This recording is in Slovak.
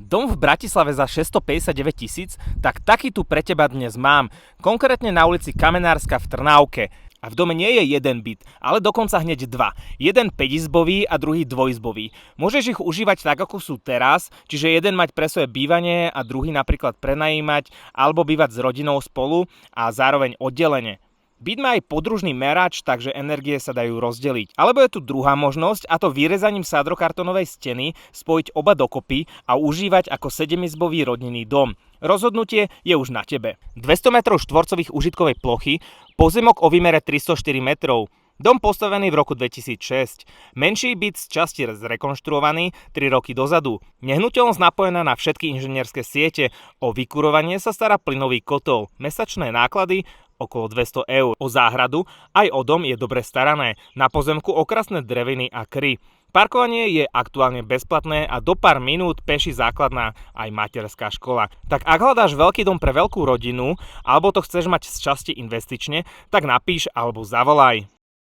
Dom v Bratislave za 659 000, tak taký tu pre teba dnes mám. Konkrétne na ulici Kamenárska v Trnávke. A v dome nie je jeden byt, ale dokonca hneď dva. Jeden 5-izbový a druhý 2-izbový. Môžeš ich užívať tak, ako sú teraz, čiže jeden mať pre svoje bývanie a druhý napríklad prenajímať alebo bývať s rodinou spolu a zároveň oddelene. Byt má aj podružný merač, takže energie sa dajú rozdeliť. Alebo je tu druhá možnosť, a to vyrezaním sádrokartónovej steny spojiť oba dokopy a užívať ako 7-izbový rodinný dom. Rozhodnutie je už na tebe. 200 m2 užitkovej plochy, pozemok o výmere 304 metrov. Dom postavený v roku 2006. Menší byt z časti zrekonštruovaný 3 roky dozadu. Nehnuteľnosť napojená na všetky inžinierské siete. O vykurovanie sa stará plynový kotol. Mesačné náklady okolo 200 eur. O záhradu aj o dom je dobre starané. Na pozemku okrasné dreviny a kry. Parkovanie je aktuálne bezplatné a do pár minút peši základná aj materská škola. Tak ak hľadáš veľký dom pre veľkú rodinu alebo to chceš mať z časti investične, tak napíš alebo zavolaj.